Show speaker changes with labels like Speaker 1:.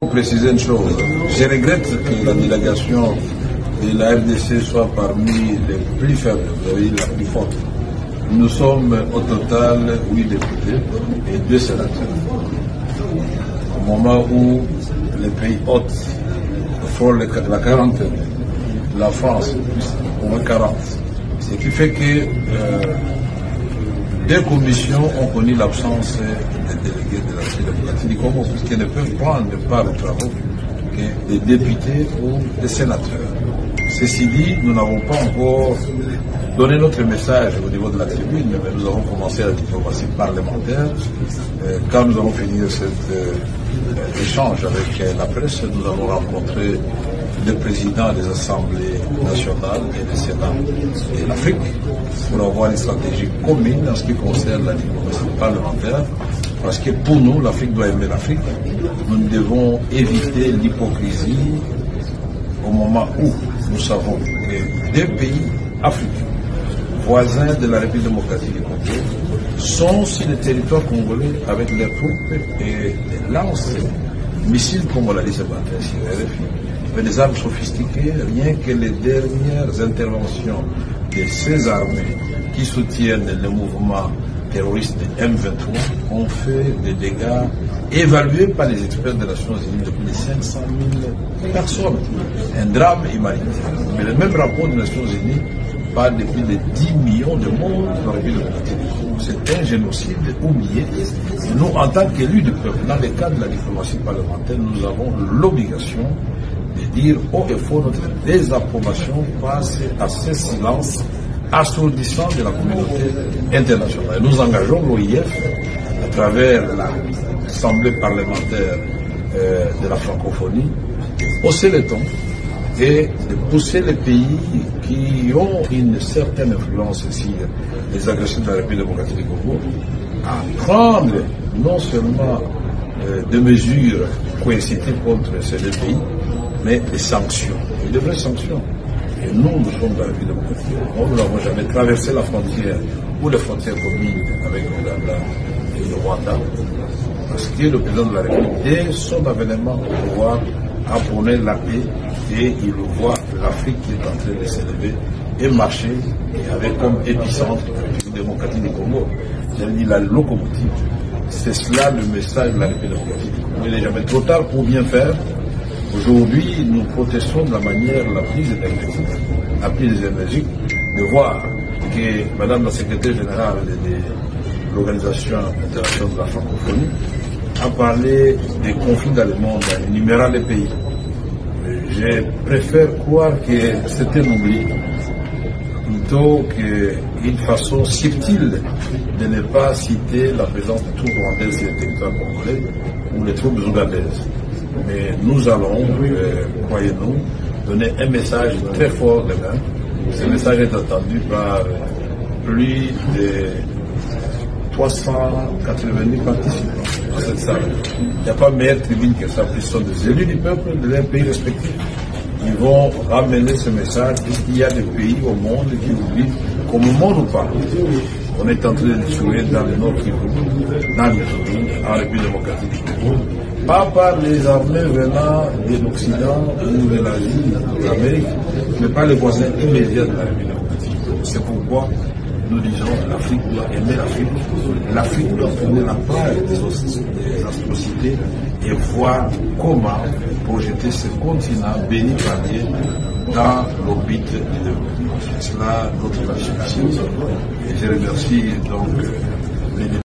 Speaker 1: Pour préciser une chose, je regrette que la délégation de la RDC soit parmi les plus faibles, la plus forte. Nous sommes au total 8 députés et 2 sénateurs. Au moment où les pays hôtes font la quarantaine, la France au moins 40. Ce qui fait que des commissions ont connu l'absence des délégués de la République du Congo, puisqu'ils ne peuvent prendre part aux travaux que des députés ou des sénateurs. Ceci dit, nous n'avons pas encore donné notre message au niveau de la tribune, mais nous avons commencé la diplomatie parlementaire. Quand nous allons finir cet échange avec la presse, nous allons rencontrer le président des assemblées nationales et des sénats de l'Afrique pour avoir une stratégie commune en ce qui concerne la diplomatie parlementaire, parce que pour nous, l'Afrique doit aimer l'Afrique. Nous devons éviter l'hypocrisie au moment où nous savons que des pays africains, voisins de la République démocratique du Congo, sont sur le territoire congolais avec leurs troupes et des lances missiles, comme on l'a dit ce matin sur RFI, avec des armes sophistiquées, rien que les dernières interventions de ces armées qui soutiennent le mouvement terroriste de M23 ont fait des dégâts évalués par les experts des Nations Unies de plus de 500 000 personnes. Un drame humanitaire. Mais le même rapport des Nations Unies parle de plus de 10 millions de morts dans la ville de Congo. C'est un génocide oublié. Nous, en tant qu'élus du peuple, dans le cadre de la diplomatie parlementaire, nous avons l'obligation de dire haut et fort notre désapprobation face à ce silence assourdissant de la communauté internationale. Nous engageons l'OIF à travers l'Assemblée parlementaire de la francophonie, de hausser le ton et de pousser les pays qui ont une certaine influence sur les agressions de la République démocratique du Congo à prendre non seulement des mesures coercitives contre ces deux pays, mais des sanctions, et de vraies sanctions. Et nous sommes dans la République démocratique. Nous n'avons jamais traversé la frontière ou les frontières communes avec l'Ouganda et le Rwanda, parce que le président de la République, dès son avènement au pouvoir, a prôné la paix et il voit l'Afrique qui est en train de s'élever et marcher, et avec comme épicentre la République démocratique du Congo. J'ai dit la locomotive. C'est cela le message de la République démocratique du Congo. Il n'est jamais trop tard pour bien faire. Aujourd'hui, nous protestons de la manière la plus énergique, de voir que Madame la secrétaire générale de l'Organisation internationale de la francophonie a parlé des conflits dans le monde, en énumérant les pays. Je préfère croire que c'est un oubli, plutôt qu'une façon subtile de ne pas citer la présence des troupes rwandaises sur le territoire congolais ou les troupes ougandaises. Mais nous allons, croyez-nous, donner un message très fort demain. Ce message est attendu par plus de 380 participants à cette salle. Il n'y a pas meilleure tribune que ça, ce sont des élus du peuple de leurs pays respectifs. Ils vont ramener ce message puisqu'il y a des pays au monde qui oublient qu'au moment où nous parlons, on est en train de tuer dans le Nord Kivu, dans l'Ituri, en République démocratique du Congo, pas par les armées venant de l'Occident ou de l'Asie, de l'Amérique, mais par les voisins immédiats de la République démocratique du Congo. C'est pourquoi nous disons que l'Afrique doit aimer l'Afrique. L'Afrique doit tourner la page des atrocités et voir comment projeter ce continent béni par Dieu dans l'orbite du développement. C'est cela notre mission. Et je remercie donc les